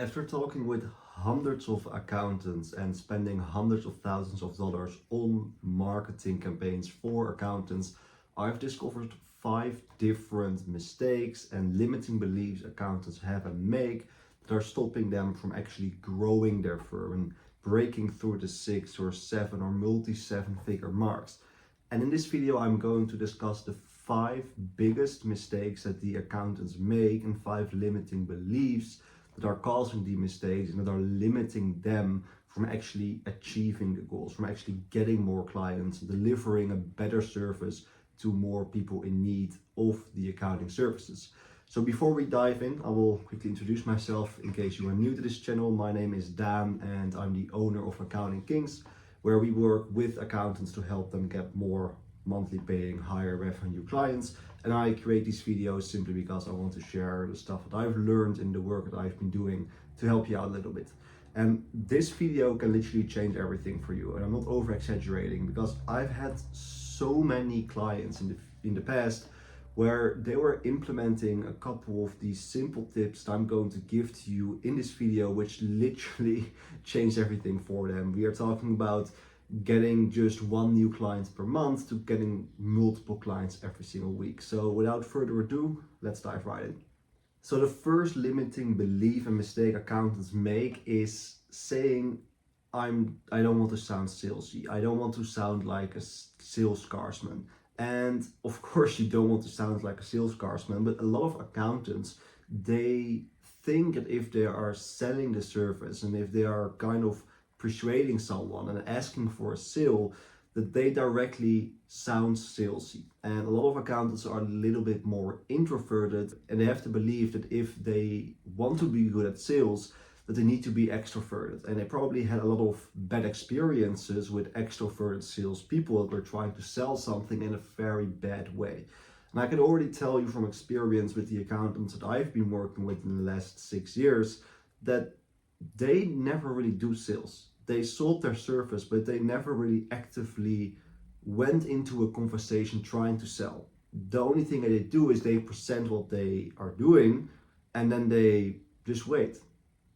After talking with hundreds of accountants and spending hundreds of thousands of dollars on marketing campaigns for accountants, I've discovered 5 different mistakes and limiting beliefs accountants have and make that are stopping them from actually growing their firm and breaking through the 6 or 7 or multi 7-figure marks. And in this video, I'm going to discuss the 5 biggest mistakes that the accountants make and 5 limiting beliefs that are causing the mistakes and that are limiting them from actually achieving the goals, from actually getting more clients, delivering a better service to more people in need of the accounting services. So before we dive in, I will quickly introduce myself in case you are new to this channel. My name is Daan and I'm the owner of Accounting Kings, where we work with accountants to help them get more monthly paying, higher revenue clients. And I create these videos simply because I want to share the stuff that I've learned in the work that I've been doing to help you out a little bit. And this video can literally change everything for you. And I'm not over exaggerating because I've had so many clients in the past where they were implementing a couple of these simple tips that I'm going to give to you in this video, which literally changed everything for them. We are talking about getting just 1 new client per month to getting multiple clients every single week. So without further ado, let's dive right in. So the first limiting belief and mistake accountants make is saying, I don't want to sound salesy. I don't want to sound like a sales guardsman. And of course you don't want to sound like a sales guardsman, but a lot of accountants, they think that if they are selling the service and if they are kind of persuading someone and asking for a sale, that they directly sound salesy. And a lot of accountants are a little bit more introverted and they have to believe that if they want to be good at sales, that they need to be extroverted. And they probably had a lot of bad experiences with extroverted salespeople that were trying to sell something in a very bad way. And I can already tell you from experience with the accountants that I've been working with in the last 6 years that they never really do sales. They sold their service, but they never really actively went into a conversation trying to sell. The only thing that they do is they present what they are doing and then they just wait.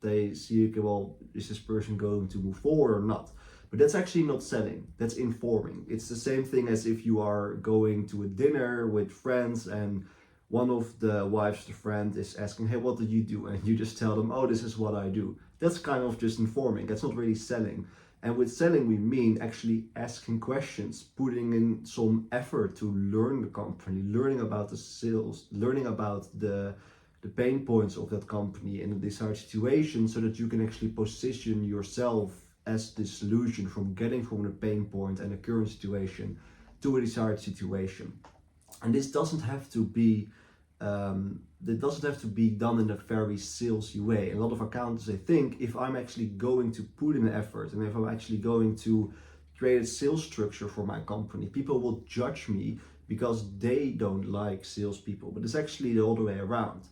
They see, okay, well, is this person going to move forward or not? But that's actually not selling, that's informing. It's the same thing as if you are going to a dinner with friends and one of the wives of the friend is asking, hey, what do you do? And you just tell them, oh, this is what I do. That's kind of just informing. That's not really selling. And with selling, we mean actually asking questions, putting in some effort to learn the company, learning about the sales, learning about the pain points of that company in a desired situation so that you can actually position yourself as the solution from getting from the pain point and the current situation to a desired situation. And this doesn't have to be done in a very salesy way. A lot of accountants, they think if I'm actually going to put in effort and if I'm actually going to create a sales structure for my company, people will judge me because they don't like salespeople. But it's actually the other way around.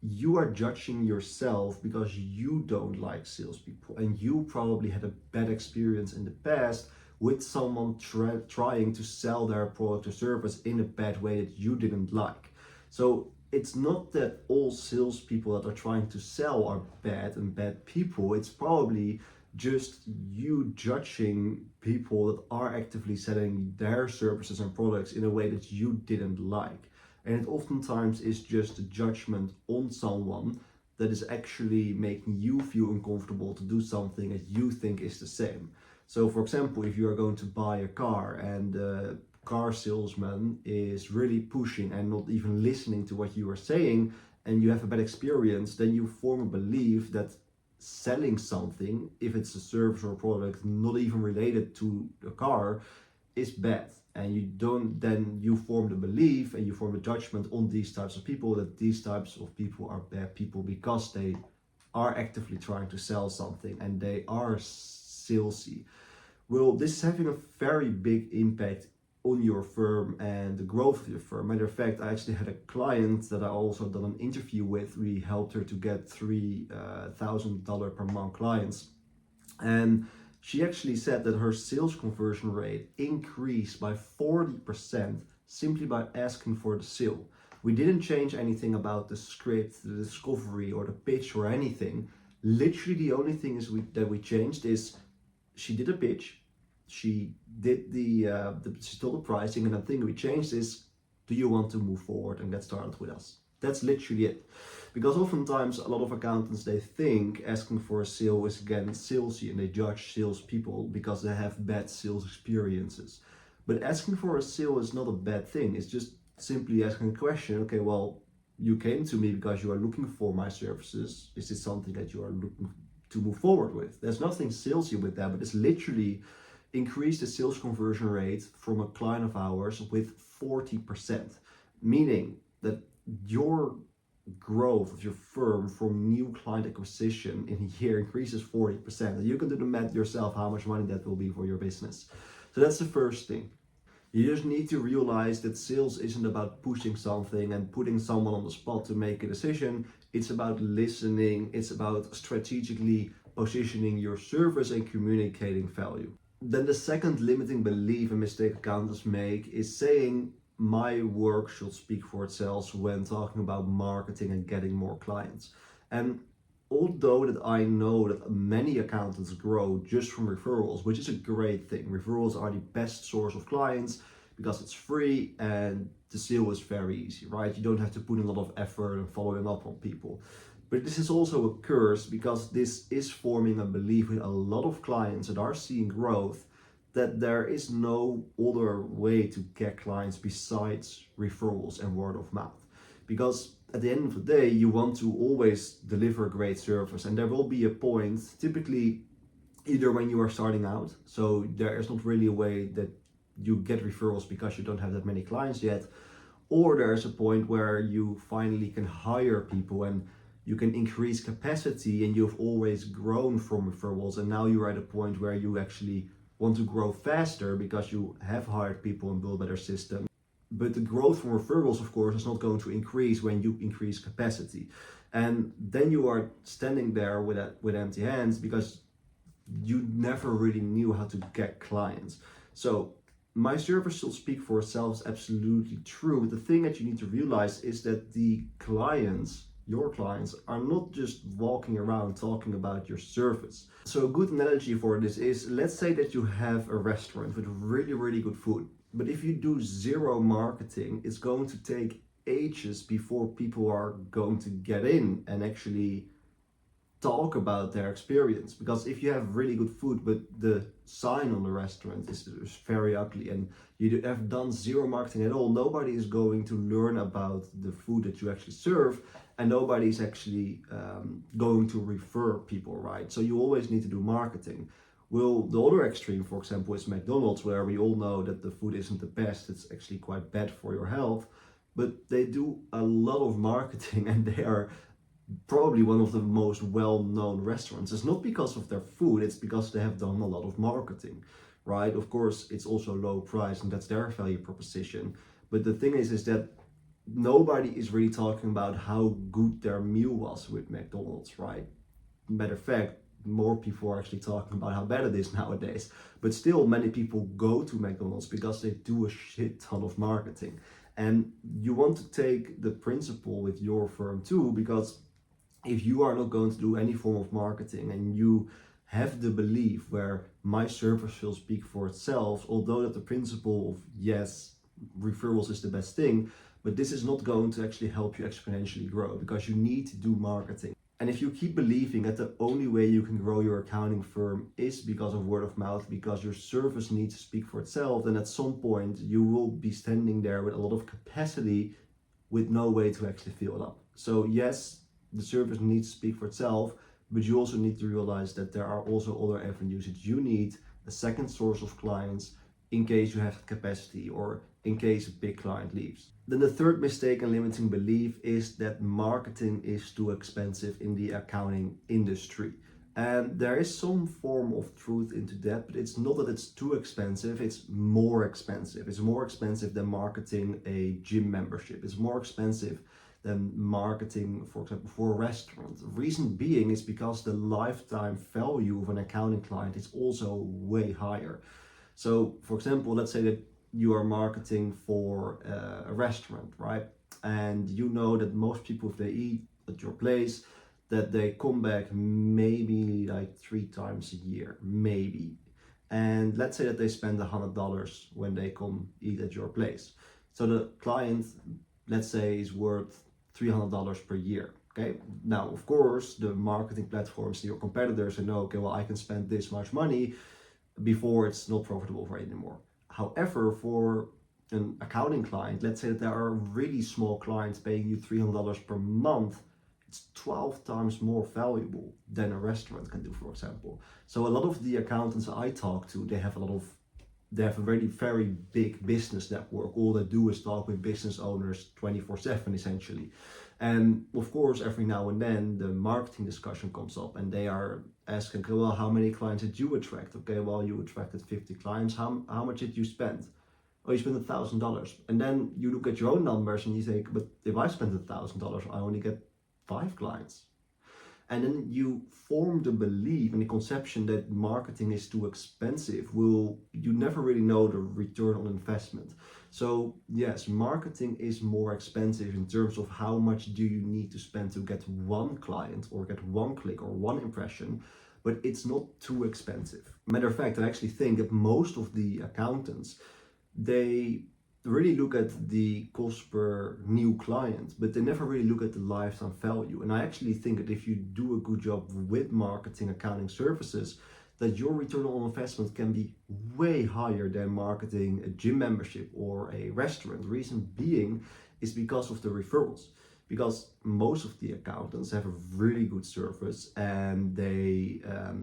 You are judging yourself because you don't like salespeople and you probably had a bad experience in the past with someone trying to sell their product or service in a bad way that you didn't like. So it's not that all salespeople that are trying to sell are bad and bad people. It's probably just you judging people that are actively selling their services and products in a way that you didn't like. And it oftentimes is just a judgment on someone that is actually making you feel uncomfortable to do something that you think is the same. So for example, if you are going to buy a car and the car salesman is really pushing and not even listening to what you are saying and you have a bad experience, then you form a belief that selling something, if it's a service or a product not even related to the car, is bad. And you form the belief and you form a judgment on these types of people that these types of people are bad people because they are actively trying to sell something and they are salesy. Well, this is having a very big impact on your firm and the growth of your firm. Matter of fact, I actually had a client that I also done an interview with. We helped her to get $3,000 per month clients. And she actually said that her sales conversion rate increased by 40% simply by asking for the sale. We didn't change anything about the script, the discovery or the pitch or anything. Literally the only thing that we changed is she did a pitch, she did she told the pricing, and the thing we changed is, do you want to move forward and get started with us? That's literally it. Because oftentimes a lot of accountants, they think asking for a sale is again salesy, and they judge salespeople because they have bad sales experiences. But asking for a sale is not a bad thing. It's just simply asking a question. Okay, well, you came to me because you are looking for my services. Is this something that you are looking to move forward with? There's nothing salesy with that, but it's literally increase the sales conversion rate from a client of ours with 40%, meaning that your growth of your firm from new client acquisition in a year increases 40%. You can do the math yourself how much money that will be for your business. So that's the first thing. You just need to realize that sales isn't about pushing something and putting someone on the spot to make a decision. It's about listening, it's about strategically positioning your service and communicating value. Then the second limiting belief and mistake accountants make is saying my work should speak for itself when talking about marketing and getting more clients. And although that I know that many accountants grow just from referrals, which is a great thing. Referrals are the best source of clients because it's free and the sale is very easy, right? You don't have to put in a lot of effort and following up on people. But this is also a curse because this is forming a belief with a lot of clients that are seeing growth that there is no other way to get clients besides referrals and word of mouth. Because at the end of the day, you want to always deliver a great service, and there will be a point, typically either when you are starting out, so there is not really a way that you get referrals because you don't have that many clients yet, or there's a point where you finally can hire people and you can increase capacity and you've always grown from referrals, and now you're at a point where you actually want to grow faster because you have hired people and built better systems. But the growth from referrals, of course, is not going to increase when you increase capacity. And then you are standing there with empty hands because you never really knew how to get clients. So my service should speak for itself is absolutely true. But the thing that you need to realize is that the clients, your clients, are not just walking around talking about your service. So a good analogy for this is, let's say that you have a restaurant with really, really good food. But if you do zero marketing, it's going to take ages before people are going to get in and actually talk about their experience. Because if you have really good food, but the sign on the restaurant is very ugly and you have done zero marketing at all, nobody is going to learn about the food that you actually serve, and nobody is actually going to refer people, right? So you always need to do marketing. Well, the other extreme, for example, is McDonald's, where we all know that the food isn't the best. It's actually quite bad for your health, but they do a lot of marketing and they are probably one of the most well-known restaurants. It's not because of their food, it's because they have done a lot of marketing, right? Of course, it's also low price and that's their value proposition. But the thing is that nobody is really talking about how good their meal was with McDonald's, right? Matter of fact, more people are actually talking about how bad it is nowadays. But still, many people go to McDonald's because they do a shit ton of marketing. And you want to take the principle with your firm too, because if you are not going to do any form of marketing and you have the belief where my service will speak for itself, although that the principle of yes, referrals is the best thing, but this is not going to actually help you exponentially grow because you need to do marketing. And if you keep believing that the only way you can grow your accounting firm is because of word of mouth, because your service needs to speak for itself, then at some point you will be standing there with a lot of capacity with no way to actually fill it up. So yes, the service needs to speak for itself, but you also need to realize that there are also other avenues that you need a second source of clients in case you have capacity or in case a big client leaves. Then the third mistake and limiting belief is that marketing is too expensive in the accounting industry. And there is some form of truth into that, but it's not that it's too expensive, it's more expensive. It's more expensive than marketing a gym membership. It's more expensive than marketing, for example, for a restaurant. The reason being is because the lifetime value of an accounting client is also way higher. So, for example, let's say that you are marketing for a restaurant, right? And you know that most people, if they eat at your place, that they come back maybe like 3 times a year, maybe. And let's say that they spend $100 when they come eat at your place. So the client, let's say, is worth $300 per year. Okay. Now, of course, the marketing platforms, your competitors, say, no, okay, well, I can spend this much money before it's not profitable for anymore. However, for an accounting client, let's say that there are really small clients paying you $300 per month, it's 12 times more valuable than a restaurant can do, for example. So a lot of the accountants I talk to, they have a very big business network. All they do is talk with business owners 24/7 essentially. And of course, every now and then the marketing discussion comes up and they are asking, okay, well, how many clients did you attract? Okay, well, you attracted 50 clients. How much did you spend? Oh, you spent $1,000. And then you look at your own numbers and you think, but if I spend $1,000, I only get 5 clients. And then you form the belief and the conception that marketing is too expensive. You never really know the return on investment. So yes, marketing is more expensive in terms of how much do you need to spend to get one client or get one click or one impression, but it's not too expensive. Matter of fact, I actually think that most of the accountants, they really look at the cost per new client, but they never really look at the lifetime value. And I actually think that if you do a good job with marketing accounting services, that your return on investment can be way higher than marketing a gym membership or a restaurant. The reason being is because of the referrals. Because most of the accountants have a really good service, and they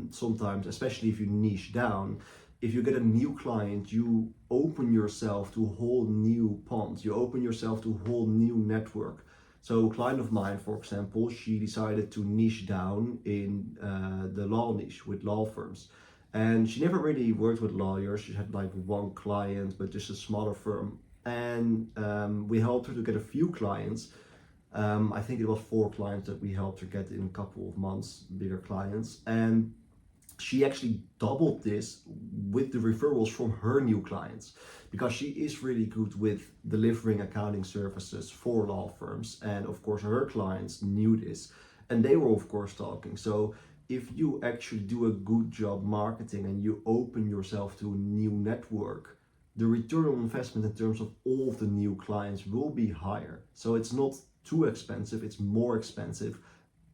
sometimes, especially if you niche down, if you get a new client, you open yourself to a whole new pond. You open yourself to a whole new network. So a client of mine, for example, she decided to niche down in the law niche with law firms. And she never really worked with lawyers. She had like one client, but just a smaller firm. And we helped her to get a few clients. I think it was 4 clients that we helped her get in a couple of months, bigger clients. And she actually doubled this with the referrals from her new clients, because she is really good with delivering accounting services for law firms. And of course, her clients knew this and they were, of course, talking. So if you actually do a good job marketing and you open yourself to a new network, the return on investment in terms of all of the new clients will be higher. So it's not too expensive, it's more expensive,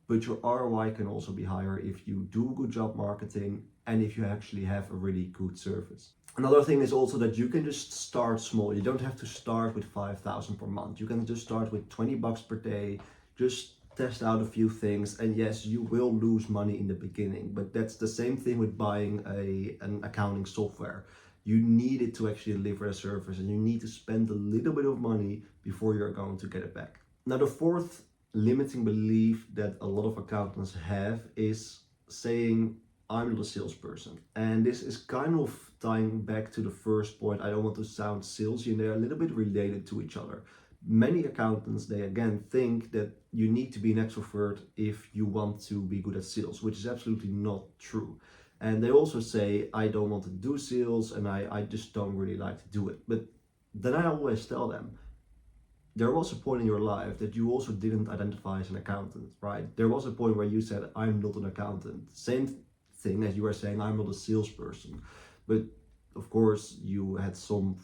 but your ROI can also be higher if you do a good job marketing and if you actually have a really good service. Another thing is also that you can just start small. You don't have to start with 5,000 per month. You can just start with $20 per day, just test out a few things. And yes, you will lose money in the beginning, but that's the same thing with buying an accounting software. You need it to actually deliver a service, and you need to spend a little bit of money before you're going to get it back. Now, the fourth limiting belief that a lot of accountants have is saying, I'm not a salesperson. And this is kind of tying back to the first point. I don't want to sound salesy, and they're a little bit related to each other. Many accountants, they again think that you need to be an extrovert if you want to be good at sales, which is absolutely not true. And they also say, I don't want to do sales and I just don't really like to do it. But then I always tell them, there was a point in your life that you also didn't identify as an accountant, right? There was a point where you said, I'm not an accountant. Same thing as you were saying, I'm not a salesperson. But of course, you had some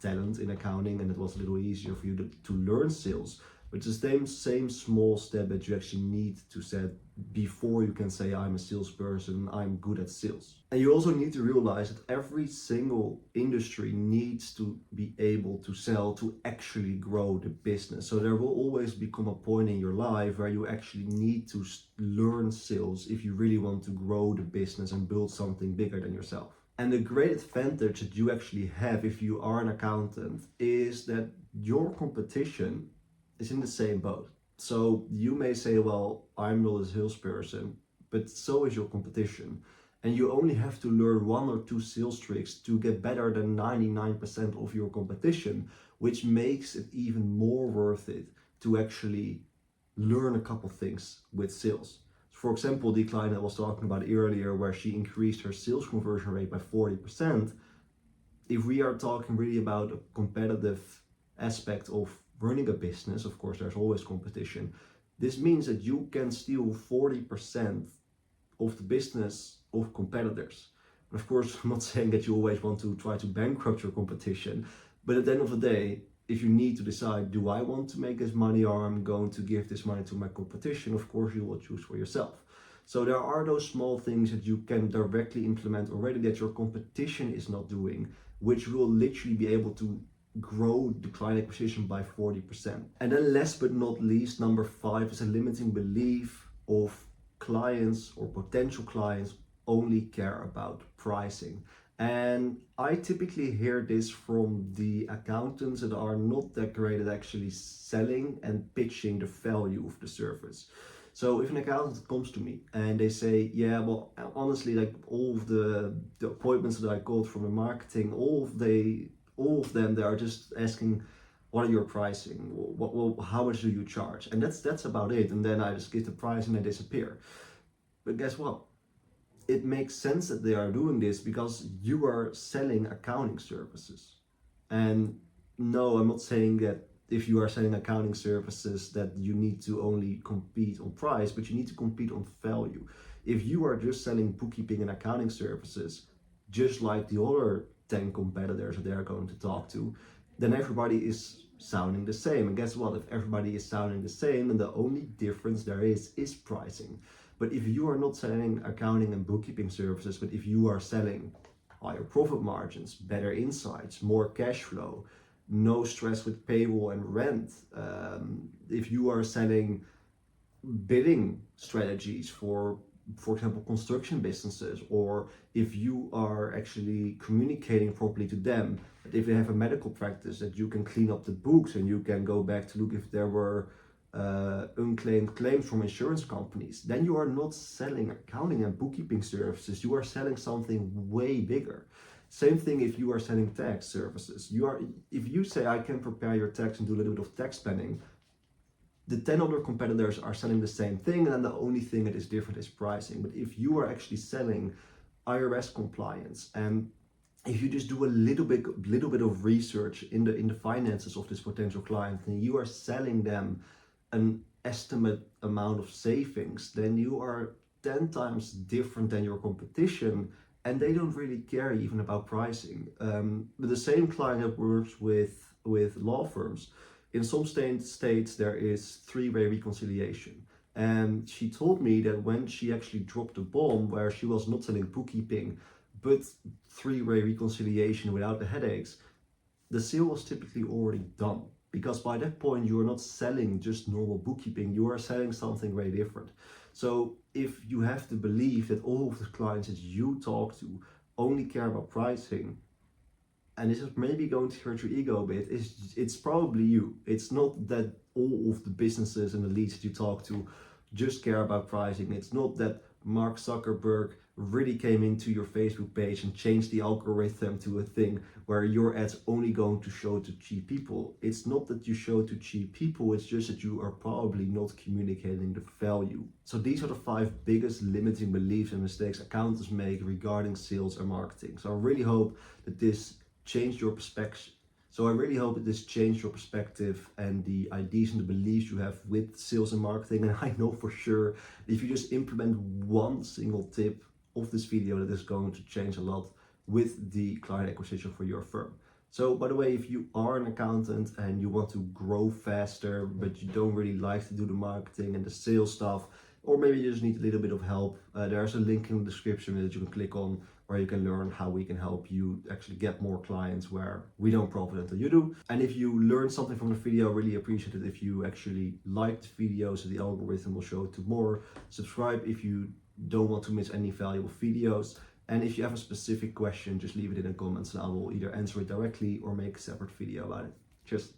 talent in accounting and it was a little easier for you to learn sales. But it's the same small step that you actually need to set before you can say, I'm a salesperson, I'm good at sales. And you also need to realize that every single industry needs to be able to sell to actually grow the business. So there will always become a point in your life where you actually need to learn sales if you really want to grow the business and build something bigger than yourself. And the great advantage that you actually have if you are an accountant is that your competition is in the same boat. So you may say, well, I'm not a salesperson, but so is your competition. And you only have to learn 1 or 2 sales tricks to get better than 99% of your competition, which makes it even more worth it to actually learn a couple things with sales. For example, the client I was talking about earlier, where she increased her sales conversion rate by 40%. If we are talking really about a competitive aspect of running a business, of course, there's always competition. This means that you can steal 40% of the business of competitors. But of course, I'm not saying that you always want to try to bankrupt your competition, but at the end of the day, if you need to decide, do I want to make this money or I'm going to give this money to my competition, of course you will choose for yourself. So there are those small things that you can directly implement already that your competition is not doing, which will literally be able to grow the client acquisition by 40%. And then last but not least, number 5 is a limiting belief of clients or potential clients only care about pricing. And I typically hear this from the accountants that are not that great at actually selling and pitching the value of the service. So if an accountant comes to me and they say, yeah, well, honestly, like all of the appointments that I got from the marketing, all of them, they are just asking, what are your pricing? How much do you charge? And that's about it. And then I just give the price and they disappear. But guess what? It makes sense that they are doing this because you are selling accounting services. And no, I'm not saying that if you are selling accounting services that you need to only compete on price, but you need to compete on value. If you are just selling bookkeeping and accounting services, just like the other 10 competitors that they're going to talk to, then everybody is sounding the same. And guess what? If everybody is sounding the same, then the only difference there is pricing. But if you are not selling accounting and bookkeeping services, but if you are selling higher profit margins, better insights, more cash flow, no stress with payroll and rent, if you are selling bidding strategies for example, construction businesses, or if you are actually communicating properly to them, that if they have a medical practice, that you can clean up the books and you can go back to look if there were unclaimed claims from insurance companies, then you are not selling accounting and bookkeeping services, you are selling something way bigger. Same thing if you are selling tax services. If you say I can prepare your tax and do a little bit of tax planning, the 10 other competitors are selling the same thing, and then the only thing that is different is pricing. But if you are actually selling IRS compliance, and if you just do a little bit of research in the finances of this potential client, and you are selling them an estimate amount of savings, then you are 10 times different than your competition, and they don't really care even about pricing. But the same client that works with law firms, in some states there is three-way reconciliation. And she told me that when she actually dropped the bomb where she was not selling bookkeeping, but three-way reconciliation without the headaches, the sale was typically already done. Because by that point, you are not selling just normal bookkeeping, you are selling something very different. So if you have to believe that all of the clients that you talk to only care about pricing, and this is maybe going to hurt your ego a bit, it's probably you. It's not that all of the businesses and the leads that you talk to just care about pricing. It's not that Mark Zuckerberg really came into your Facebook page and changed the algorithm to a thing where your ads only going to show to cheap people. It's not that you show to cheap people, it's just that you are probably not communicating the value. So these are the 5 biggest limiting beliefs and mistakes accountants make regarding sales and marketing. So I really hope that this changed your perspective. And the ideas and the beliefs you have with sales and marketing. And I know for sure if you just implement one single tip of this video, that is going to change a lot with the client acquisition for your firm. So by the way, if you are an accountant and you want to grow faster, but you don't really like to do the marketing and the sales stuff, or maybe you just need a little bit of help, there's a link in the description that you can click on where you can learn how we can help you actually get more clients where we don't profit until you do. And if you learned something from the video, I really appreciate it if you actually liked the video so the algorithm will show it to more. Subscribe if you don't want to miss any valuable videos. And if you have a specific question, just leave it in the comments and I will either answer it directly or make a separate video about it. Cheers.